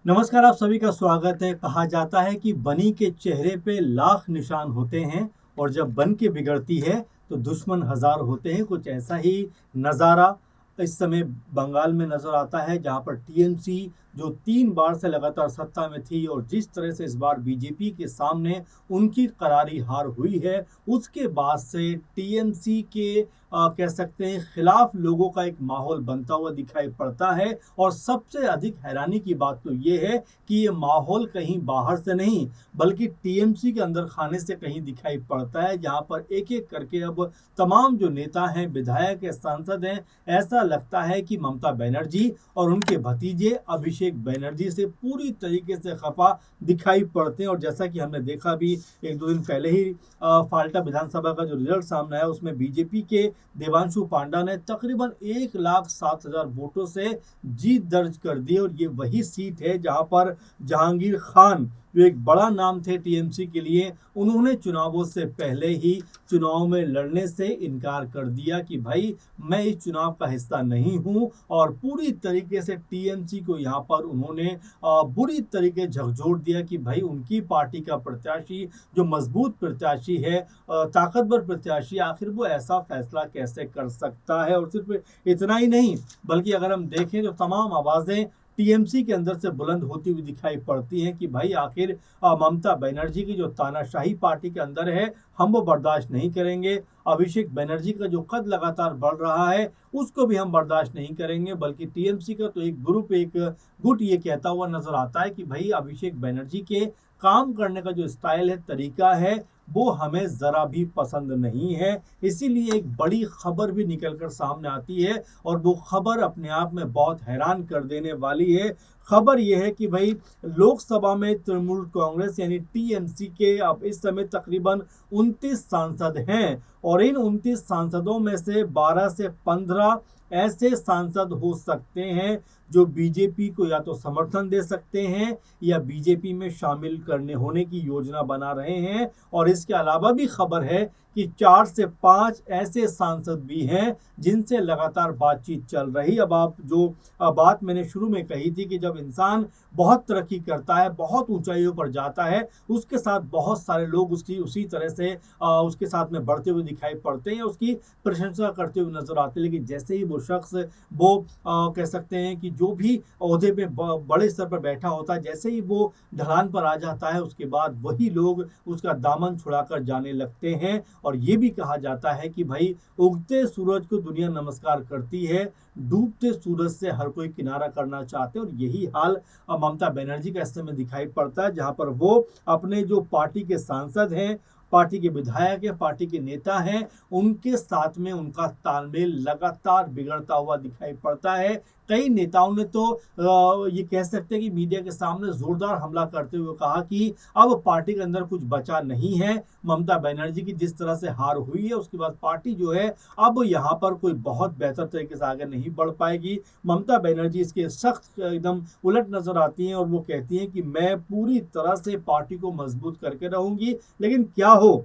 नमस्कार, आप सभी का स्वागत है। कहा जाता है कि बनी के चेहरे पे लाख निशान होते हैं और जब बन के बिगड़ती है तो दुश्मन हजार होते हैं। कुछ ऐसा ही नज़ारा इस समय बंगाल में नजर आता है, जहां पर टीएमसी जो 3 बार से लगातार सत्ता में थी और जिस तरह से इस बार बीजेपी के सामने उनकी करारी हार हुई है, उसके बाद से टीएमसी के कह सकते हैं खिलाफ लोगों का एक माहौल बनता हुआ दिखाई पड़ता है। और सबसे अधिक हैरानी की बात तो ये है कि ये माहौल कहीं बाहर से नहीं बल्कि टीएमसी के अंदर खाने से कहीं दिखाई पड़ता है, जहां पर एक एक करके अब तमाम जो नेता हैं, विधायक हैं, सांसद हैं, ऐसा लगता है कि ममता बनर्जी और उनके भतीजे अभिषेक बनर्जी से पूरी तरीके से खफा दिखाई पड़ते हैं। और जैसा कि हमने देखा भी एक दो दिन पहले ही फाल्टा विधानसभा का जो रिजल्ट सामने आया, उसमें बीजेपी के देवांशु पांडा ने तकरीबन 1,07,000 वोटों से जीत दर्ज कर दी। और ये वही सीट है जहां पर जहांगीर खान, जो एक बड़ा नाम थे टीएमसी के लिए, उन्होंने चुनावों से पहले ही चुनाव में लड़ने से इनकार कर दिया कि भाई मैं इस चुनाव का हिस्सा नहीं हूं। और पूरी तरीके से टीएमसी को यहां पर उन्होंने बुरी तरीके झकझोर दिया कि भाई उनकी पार्टी का प्रत्याशी, जो मजबूत प्रत्याशी है, ताकतवर प्रत्याशी, आखिर वो ऐसा फैसला कैसे कर सकता है। और सिर्फ इतना ही नहीं, बल्कि अगर हम देखें तो तमाम आवाजें टीएमसी के अंदर से बुलंद होती हुई दिखाई पड़ती हैं कि भाई आखिर ममता बनर्जी की जो तानाशाही पार्टी के अंदर है, हम वो बर्दाश्त नहीं करेंगे। अभिषेक बनर्जी का जो कद लगातार बढ़ रहा है, उसको भी हम बर्दाश्त नहीं करेंगे। बल्कि टीएमसी का तो एक ग्रुप, एक गुट ये कहता हुआ नजर आता है कि भाई अभिषेक बनर्जी के काम करने का जो स्टाइल है, तरीका है, वो हमें जरा भी पसंद नहीं है। इसीलिए एक बड़ी खबर भी निकलकर सामने आती है और वो खबर अपने आप में बहुत हैरान कर देने वाली है। खबर यह है कि भाई लोकसभा में तृणमूल कांग्रेस यानी टीएमसी के अब इस समय तकरीबन 29 सांसद हैं और इन 29 सांसदों में से 12 से 15 ऐसे सांसद हो सकते हैं जो बीजेपी को या तो समर्थन दे सकते हैं या बीजेपी में शामिल करने होने की योजना बना रहे हैं। और इसके अलावा भी खबर है कि 4 से 5 ऐसे सांसद भी हैं जिनसे लगातार बातचीत चल रही। अब आप जो बात मैंने शुरू में कही थी कि जब इंसान बहुत तरक्की करता है, बहुत ऊंचाइयों पर जाता है, उसके साथ बहुत सारे लोग उसकी उसी तरह से उसके साथ में बढ़ते हुए दिखाई पड़ते हैं, उसकी प्रशंसा करते हुए नजर आते हैं। लेकिन जैसे ही वो शख्स वो कह सकते हैं कि जो भी ओहदे पे बड़े स्तर पर बैठा होता है, जैसे ही वो ढलान पर आ जाता है, उसके बाद वही लोग उसका दामन छुड़ाकर जाने लगते हैं। और ये भी कहा जाता है कि भाई उगते सूरज को दुनिया नमस्कार करती है, डूबते सूरज से हर कोई किनारा करना चाहते हैं। और यही हाल ममता बनर्जी का इस समय दिखाई पड़ता है, जहां पर वो अपने जो पार्टी के सांसद हैं, पार्टी के विधायक हैं, पार्टी के नेता हैं, उनके साथ में उनका तालमेल लगातार बिगड़ता हुआ दिखाई पड़ता है। कई नेताओं ने तो ये कह सकते हैं कि मीडिया के सामने जोरदार हमला करते हुए कहा कि अब पार्टी के अंदर कुछ बचा नहीं है। ममता बनर्जी की जिस तरह से हार हुई है, उसके बाद पार्टी जो है अब यहाँ पर कोई बहुत बेहतर तरीके से आगे नहीं बढ़ पाएगी। ममता बनर्जी इसके सख्त एकदम उलट नजर आती हैं और वो कहती हैं कि मैं पूरी तरह से पार्टी को मजबूत करके रहूंगी। लेकिन क्या हो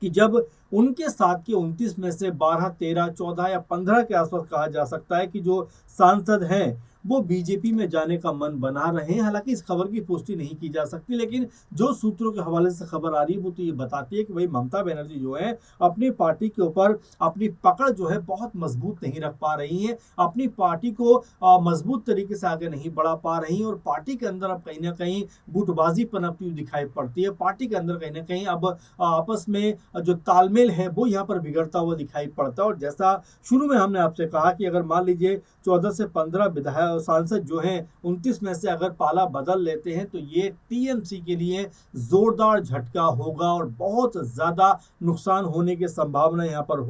कि जब उनके साथ के 29 में से 12, 13, 14 या 15 के आसपास कहा जा सकता है कि जो सांसद हैं वो बीजेपी में जाने का मन बना रहे हैं। हालांकि इस खबर की पुष्टि नहीं की जा सकती, लेकिन जो सूत्रों के हवाले से खबर आ रही है वो तो ये बताती है कि भाई ममता बनर्जी जो है अपनी पार्टी के ऊपर अपनी पकड़ जो है बहुत मजबूत नहीं रख पा रही है, अपनी पार्टी को मजबूत तरीके से आगे नहीं बढ़ा पा रही, और पार्टी के अंदर अब कहीं ना कहीं गुटबाजी पनपती हुई दिखाई पड़ती है। पार्टी के अंदर कहीं ना कहीं अब आपस में जो तालमेल है वो यहाँ पर बिगड़ता हुआ दिखाई पड़ता है। और जैसा शुरू में हमने आपसे कहा कि अगर मान लीजिए 14 से 15 विधायक सांसद जो हैं 29 में से अगर पाला बदल लेते हैं तो ये टीएमसी के लिए जोरदार झटका होगा और बहुत ज्यादा नुकसान होने की संभावना यहाँ पर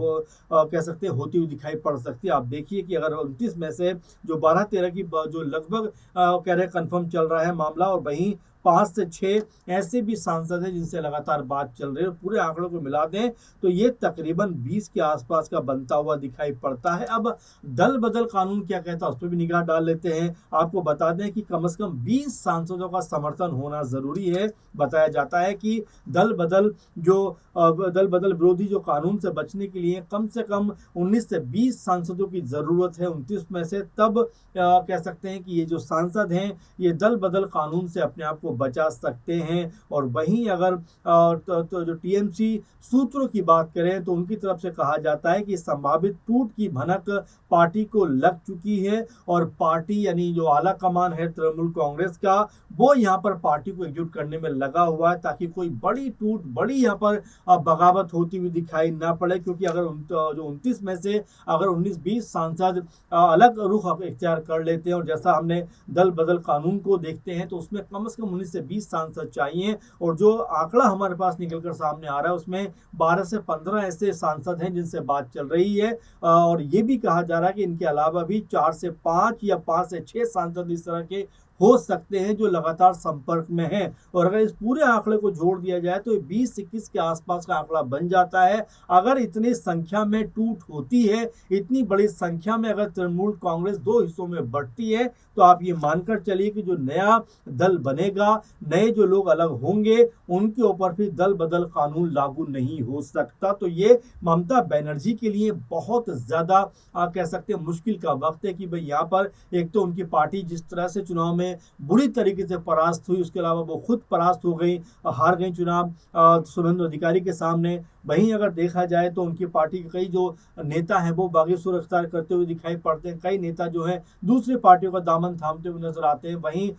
कह सकते हैं होती हुई दिखाई पड़ सकती है। आप देखिए कि अगर 29 में से जो 12-13 की जो लगभग कह रहे कंफर्म चल रहा है मामला, और वहीं 5 से 6 ऐसे भी सांसद हैं जिनसे लगातार बात चल रही है। पूरे आंकड़ों को मिला दें तो ये तकरीबन 20 के आसपास का बनता हुआ दिखाई पड़ता है। अब दल बदल कानून क्या कहता है उस पर भी निगाह डाल लेते हैं। आपको बता दें कि कम से कम 20 सांसदों का समर्थन होना जरूरी है। बताया जाता है कि दल बदल विरोधी जो कानून से बचने के लिए कम से कम 19 से 20 सांसदों की जरूरत है। 29 में से तब कह सकते हैं कि ये जो सांसद हैं ये दल बदल कानून से अपने आप को बचा सकते हैं। और वहीं अगर तो जो टीएमसी सूत्रों की बात करें तो उनकी तरफ से कहा जाता है कि संभावित टूट की भनक पार्टी को लग चुकी है और पार्टी यानी जो आला कमान है तृणमूल कांग्रेस का वो यहाँ पर पार्टी को एकजुट करने में लगा हुआ है ताकि कोई बड़ी टूट बड़ी यहाँ पर बगावत होती हुई दिखाई ना पड़े। क्योंकि अगर जो 29 में से अगर 19-20 सांसद अलग रुख इख्तियार कर लेते हैं और जैसा हमने दल बदल कानून को देखते हैं तो उसमें कम से कम 19 से 20 सांसद चाहिए। और जो आंकड़ा हमारे पास निकलकर सामने आ रहा है उसमें 12 से 15 ऐसे सांसद हैं जिनसे बात चल रही है। और ये भी कहा जा रहा है कि इनके अलावा भी 4 से 5 या 5 से 6 सांसद इस तरह के हो सकते हैं जो लगातार संपर्क में हैं। और अगर इस पूरे आंकड़े को जोड़ दिया जाए तो 20-21 के आसपास का आंकड़ा बन जाता है। अगर इतनी संख्या में टूट होती है, इतनी बड़ी संख्या में अगर तृणमूल कांग्रेस 2 हिस्सों में बढ़ती है तो आप ये मानकर चलिए कि जो नया दल बनेगा, नए जो लोग अलग होंगे उनके ऊपर फिर दल बदल कानून लागू नहीं हो सकता। तो ये ममता बनर्जी के लिए बहुत ज्यादा कह सकते हैं मुश्किल का वक्त है कि भाई यहाँ पर एक तो उनकी पार्टी जिस तरह से चुनाव में बुरी तरीके से परास्त हुई, उसके अलावा वो खुद परास्त हो गई, हार गई चुनाव शुभेंदु अधिकारी के सामने। वहीं अगर देखा जाए तो उनकी पार्टी के कई जो नेता हैं वो बागी सुर अख्तियार करते हुए दिखाई पड़ते हैं। कई नेता जो हैं दूसरी पार्टियों का दामन थामते हुए नजर आते हैं। वहीं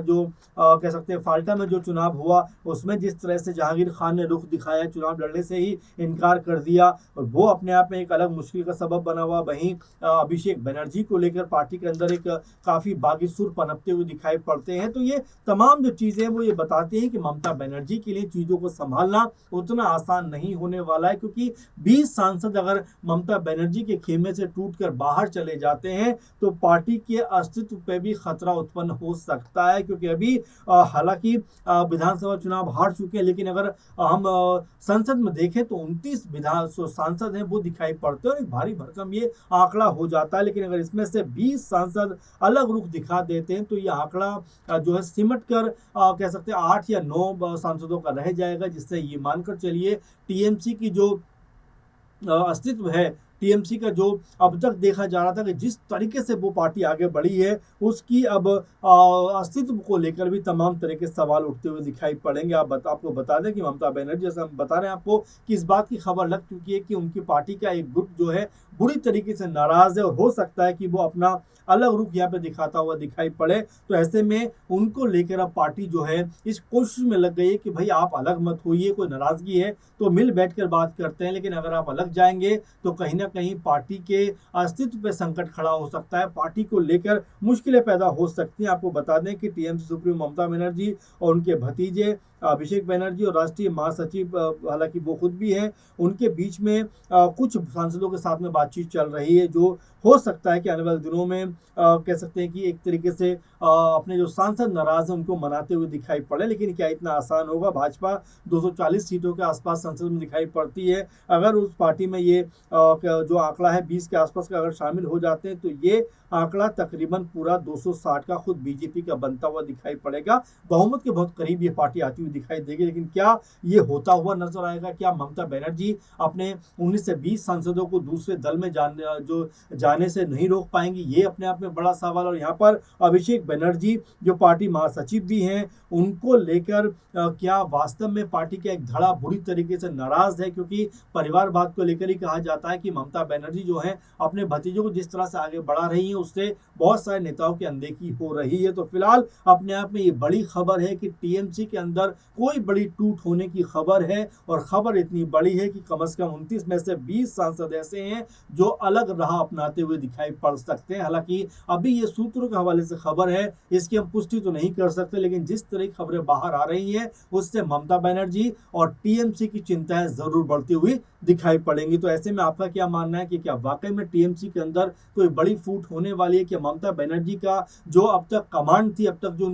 जो कह सकते हैं फाल्टा में जो चुनाव हुआ उसमें जिस तरह से जहांगीर खान ने रुख दिखाया, चुनाव लड़ने से ही इनकार कर दिया, और वो अपने आप में एक अलग मुश्किल का सबब बना हुआ। वहीं अभिषेक बनर्जी को लेकर पार्टी के अंदर एक काफी बागी सुर पनपते हुए दिखाई पड़ते हैं। तो ये तमाम जो चीजें वो ये बताती हैं कि ममता बनर्जी के लिए चीजों को संभालना उतना आसान नहीं होने वाला है। क्योंकि 20 सांसद अगर ममता बनर्जी के खेमे से टूटकर बाहर चले जाते हैं तो पार्टी के अस्तित्व पे भी खतरा उत्पन्न हो सकता है। क्योंकि अभी हालांकि विधानसभा चुनाव हार चुके हैं, लेकिन अगर हम संसद में देखें तो 29 सांसद हैं वो दिखाई पड़ते हैं और एक भारी भरकम ये आंकड़ा हो जाता है। लेकिन अगर इसमें से 20 सांसद अलग रुख दिखा देते हैं तो ये आंकड़ा जो है सिमट कर कह सकते हैं 8 या 9 सांसदों का रह जाएगा, जिससे ये मानकर चलिए टीएमसी की जो अस्तित्व है, टीएमसी का जो अब तक देखा जा रहा था कि जिस तरीके से वो पार्टी आगे बढ़ी है उसकी अब अस्तित्व को लेकर भी तमाम तरह के सवाल उठते हुए दिखाई पड़ेंगे। आपको बता दें कि ममता बनर्जी, जैसे हम बता रहे हैं आपको, कि इस बात की खबर लग चुकी है कि उनकी पार्टी का एक गुट जो है बुरी तरीके से नाराज है और हो सकता है कि वो अपना अलग रुख यहाँ पे दिखाता हुआ दिखाई पड़े। तो ऐसे में उनको लेकर अब पार्टी जो है इस कोशिश में लग गई है कि भाई आप अलग मत होइए, कोई नाराजगी है तो मिल बैठकर बात करते हैं, लेकिन अगर आप अलग जाएंगे तो कहीं ना कहीं पार्टी के अस्तित्व पे संकट खड़ा हो सकता है, पार्टी को लेकर मुश्किलें पैदा हो सकती हैं। आपको बता दें कि टीएमसी सुप्रीमो ममता बनर्जी और उनके भतीजे अभिषेक बनर्जी और राष्ट्रीय महासचिव हालांकि वो खुद भी हैं, उनके बीच में कुछ सांसदों के साथ में बातचीत चल रही है जो हो सकता है कि आने वाले दिनों में कह सकते हैं कि एक तरीके से अपने जो सांसद नाराज हैं उनको मनाते हुए दिखाई पड़े। लेकिन क्या इतना आसान होगा? भाजपा 240 सीटों के आसपास संसद में दिखाई पड़ती है। अगर उस पार्टी में ये जो आंकड़ा है 20 के आसपास का अगर शामिल हो जाते हैं तो ये आंकड़ा तकरीबन पूरा 260 का खुद बीजेपी का बनता हुआ दिखाई पड़ेगा। बहुमत के बहुत करीब ये पार्टी आती हुई दिखाई देगी। लेकिन क्या ये होता हुआ नजर आएगा? क्या ममता बनर्जी अपने 19 से 20 सांसदों को दूसरे दल में जाने से नहीं रोक पाएंगी? ये अपने आप में बड़ा सवाल। और यहाँ पर अभिषेक बनर्जी जो पार्टी महासचिव भी हैं, उनको लेकर क्या वास्तव में पार्टी का एक धड़ा बुरी तरीके से नाराज है? क्योंकि परिवारवाद को लेकर ही कहा जाता है कि ममता बनर्जी जो है अपने भतीजों को जिस तरह से आगे बढ़ा रही है उससे बहुत सारे नेताओं की अनदेखी हो रही है। तो फिलहाल अपने आप में ये बड़ी खबर है कि टीएमसी के अंदर कोई बड़ी टूट होने की खबर है, और खबर इतनी बड़ी है कि कम से कम 29 में से 20 सांसद ऐसे हैं जो अलग राह अपनाते हुए दिखाई पड़ सकते हैं। हालांकि अभी ये सूत्रों के हवाले से खबर है, इसकी हम पुष्टि तो नहीं कर सकते, लेकिन जिस तरह की खबरें बाहर आ रही हैं उससे ममता बनर्जी और टीएमसी की चिंताएं जरूर बढ़ती हुई दिखाई पड़ेंगी। तो ऐसे में आपका क्या मानना है कि क्या वाकई में टीएमसी के अंदर कोई बड़ी फूट होने वाली है कि ममता बनर्जी का जो अब तक कमांड थी, अब तक जो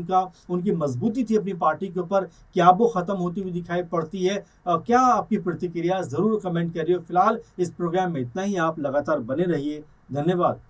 उनकी मजबूती थी अपनी पार्टी के ऊपर, क्या वो खत्म होती हुई दिखाई पड़ती है? क्या आपकी प्रतिक्रिया जरूर कमेंट करिए। फिलहाल इस प्रोग्राम में इतना ही। आप लगातार बने रहिए। धन्यवाद।